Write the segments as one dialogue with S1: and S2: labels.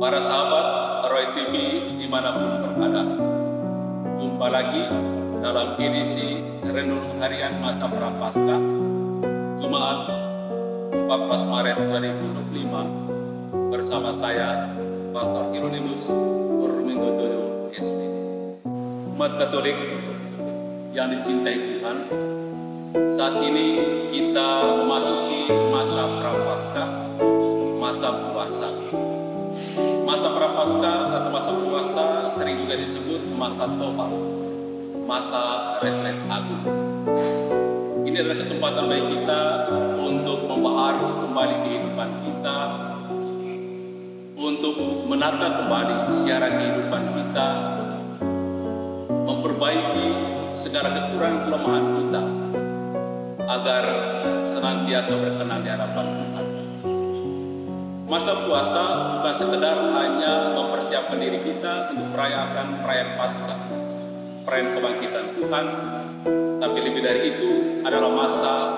S1: Para sahabat Roy TV dimanapun berada, jumpa lagi dalam edisi Renungan Harian Masa Prapaskah Jumat 14 Maret 2025 bersama saya Pastor Hieronymus Purminggojoyo SP. Umat Katolik yang dicintai Tuhan, saat ini kita memasuki masa Prapaskah, masa puasa. Masa Prapaskah atau masa puasa sering juga disebut masa tobat, masa retret agung. Ini adalah kesempatan bagi kita untuk membaharui kembali kehidupan kita, untuk menata kembali siaran kehidupan kita, memperbaiki segala kekurangan kelemahan kita, agar senantiasa berkenan di hadapan Tuhan. Masa puasa bukan sekedar hanya mempersiapkan diri kita untuk merayakan perayaan Paskah, perayaan kebangkitan Tuhan, tapi lebih dari itu adalah masa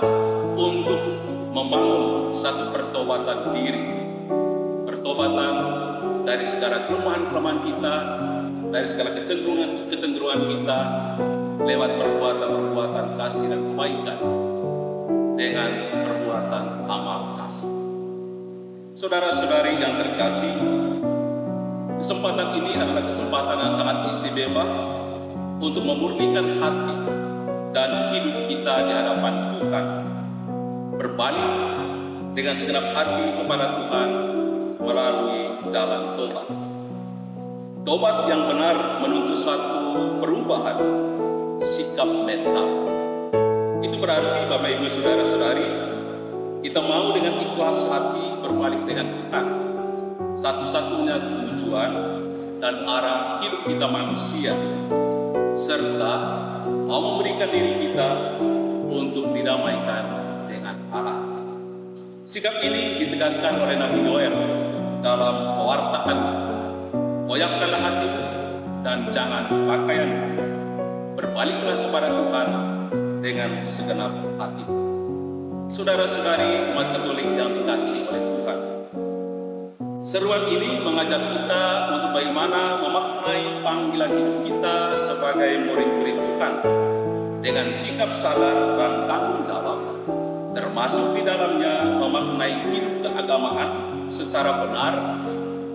S1: untuk membangun satu pertobatan diri, pertobatan dari segala kelemahan-kelemahan kita, dari segala kecenderungan kita, lewat perbuatan-perbuatan kasih dan kebaikan dengan perbuatan amal kasih. Saudara-saudari yang terkasih, kesempatan ini adalah kesempatan yang sangat istimewa untuk memurnikan hati dan hidup kita di hadapan Tuhan, berbalik dengan segenap hati kepada Tuhan melalui jalan tobat. Tobat yang benar menuntut suatu perubahan sikap mental. Itu berarti Bapak Ibu Saudara-saudari, kita mau dengan ikhlas hati berbalik dengan Tuhan. Satu-satunya tujuan dan arah hidup kita manusia, serta mau memberikan diri kita untuk didamaikan dengan Allah. Sikap ini ditegaskan oleh Nabi Yoel dalam pewartaan, koyakkanlah hatimu dan jangan pakaianmu, berbaliklah kepada Tuhan dengan segenap hati. Saudara-saudari umat Katolik yang dikasihi oleh Tuhan, seruan ini mengajak kita untuk bagaimana memaknai panggilan hidup kita sebagai murid-murid Tuhan dengan sikap sadar dan tanggung jawab, termasuk di dalamnya memaknai hidup keagamaan secara benar,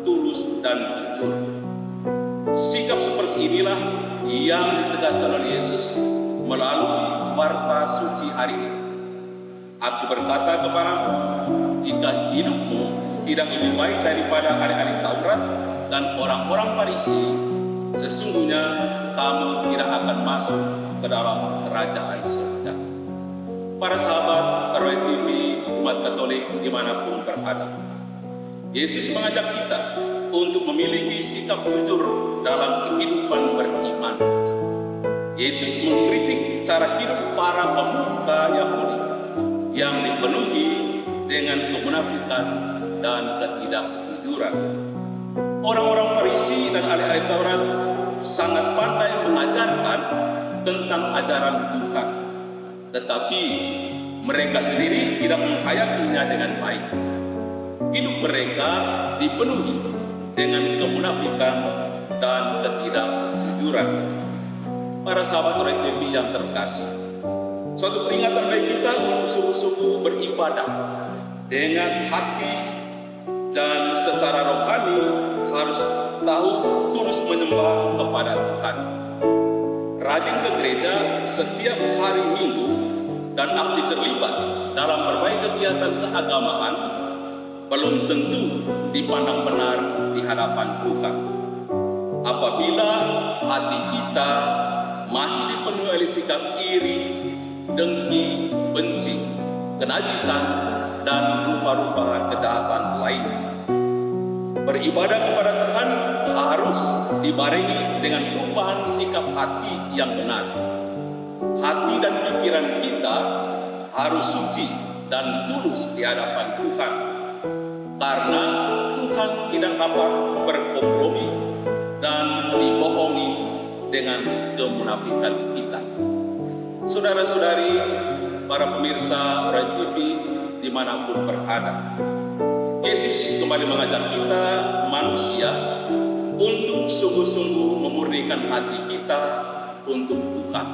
S1: tulus dan jujur. Sikap seperti inilah yang ditegaskan oleh Yesus melalui warta suci hari ini. Aku berkata kepadamu, jika hidupmu tidak lebih baik daripada ahli-ahli Taurat dan orang-orang Farisi, sesungguhnya kamu tidak akan masuk ke dalam kerajaan surga. Para sahabat Roy TV, umat Katolik dimanapun berada, Yesus mengajak kita untuk memiliki sikap jujur dalam kehidupan beriman. Yesus mengkritik cara hidup para pemuka Yahudi yang dipenuhi dengan kemunafikan dan ketidakjujuran. Orang-orang Farisi dan ahli-ahli Taurat sangat pandai mengajarkan tentang ajaran Tuhan, tetapi mereka sendiri tidak menghayatinya dengan baik. Hidup mereka dipenuhi dengan kemunafikan dan ketidakjujuran. Para sahabat Roy TV yang terkasih, suatu peringatan bagi kita untuk sungguh-sungguh beribadah dengan hati dan secara rohani, harus tahu tulus menyembah kepada Tuhan. Rajin ke gereja setiap hari Minggu dan aktif terlibat dalam berbagai kegiatan keagamaan belum tentu dipandang benar di hadapan Tuhan. Apabila hati kita masih dipenuhi oleh sikap iri, dengki, benci, kenajisan, dan rupa-rupa kejahatan lainnya. Beribadah kepada Tuhan harus dibarengi dengan perubahan sikap hati yang benar. Hati dan pikiran kita harus suci dan tulus di hadapan Tuhan, karena Tuhan tidak dapat berkompromi dan dibohongi dengan kemunafikan kita. Saudara-saudari, para pemirsa Roy TV dimanapun berada, Yesus kembali mengajak kita manusia untuk sungguh-sungguh memurnikan hati kita untuk Tuhan.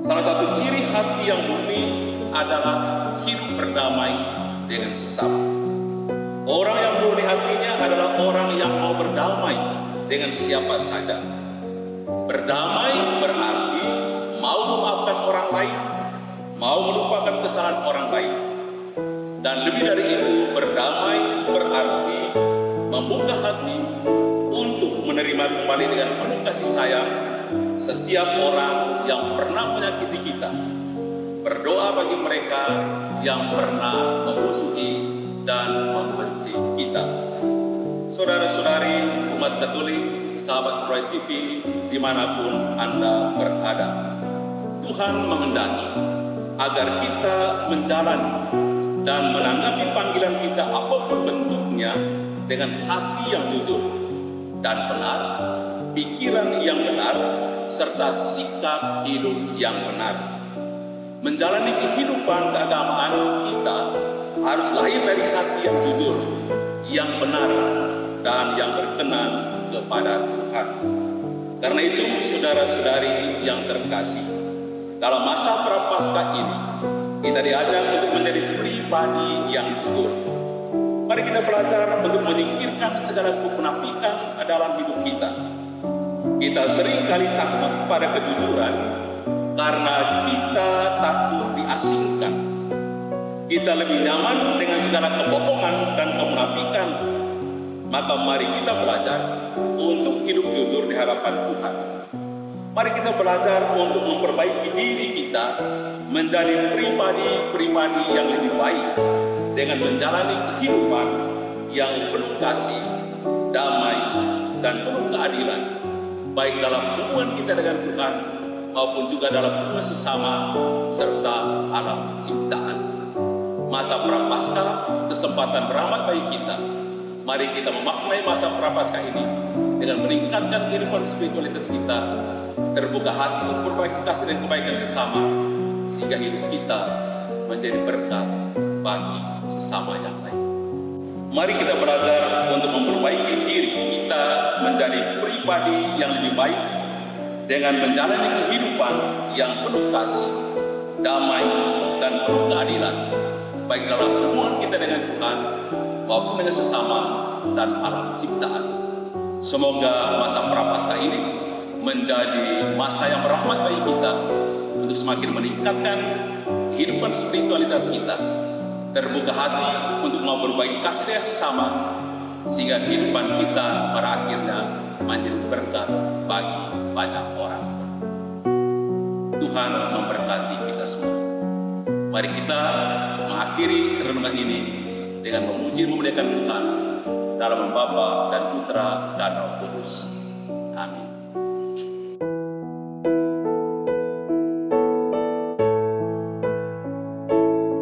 S1: Salah satu ciri hati yang murni adalah hidup berdamai dengan sesama. Orang yang murni hatinya adalah orang yang mau berdamai dengan siapa saja. Berdamai berarti mau memaafkan orang lain, mau melupakan kesalahan orang lain. Dan lebih dari itu, berdamai berarti membuka hati untuk menerima kembali dengan penuh kasih sayang setiap orang yang pernah menyakiti kita. Berdoa bagi mereka yang pernah memusuhi dan membenci kita. Saudara-saudari umat Katolik, sahabat Roy TV, dimanapun Anda berada, Tuhan menghendaki agar kita menjalani dan menanggapi panggilan kita apapun bentuknya dengan hati yang jujur dan benar, pikiran yang benar, serta sikap hidup yang benar. Menjalani kehidupan keagamaan kita harus lahir dari hati yang jujur, yang benar, dan yang berkenan kepada Tuhan. Karena itu, saudara-saudari yang terkasih, dalam masa Prapaskah ini, kita diajak untuk menjadi pribadi yang jujur. Mari kita belajar untuk menyingkirkan segala kemunafikan dalam hidup kita. Kita seringkali takut pada kejujuran karena kita takut diasingkan. Kita lebih nyaman dengan segala kebohongan dan kemunafikan. Maka mari kita belajar untuk hidup jujur di hadapan Tuhan. Mari kita belajar untuk memperbaiki diri kita menjadi pribadi-pribadi yang lebih baik dengan menjalani kehidupan yang penuh kasih, damai, dan penuh keadilan, baik dalam hubungan kita dengan Tuhan maupun juga dalam hubungan sesama serta alam ciptaan. Masa Prapaskah kesempatan berahmat bagi kita. Mari kita memaknai masa Prapaskah ini dengan meningkatkan kehidupan spiritualitas kita, terbuka hati untuk berbagi kasih dan kebaikan sesama, sehingga hidup kita menjadi berkat bagi sesama yang lain. Mari kita belajar untuk memperbaiki diri kita menjadi pribadi yang lebih baik dengan menjalani kehidupan yang penuh kasih, damai, dan penuh keadilan, baik dalam hubungan kita dengan Tuhan maupun dengan sesama dan alam ciptaan. Semoga masa Prapaskah ini menjadi masa yang berahmat bagi kita untuk semakin meningkatkan kehidupan spiritualitas kita, terbuka hati untuk mau berbagi kasih dengan sesama, sehingga kehidupan kita pada akhirnya menjadi berkat bagi banyak orang. Tuhan memberkati kita semua. Mari kita mengakhiri renungan ini dengan memuji dan memuliakan Tuhan dalam nama Bapa dan Putra dan Roh Kudus. Amin.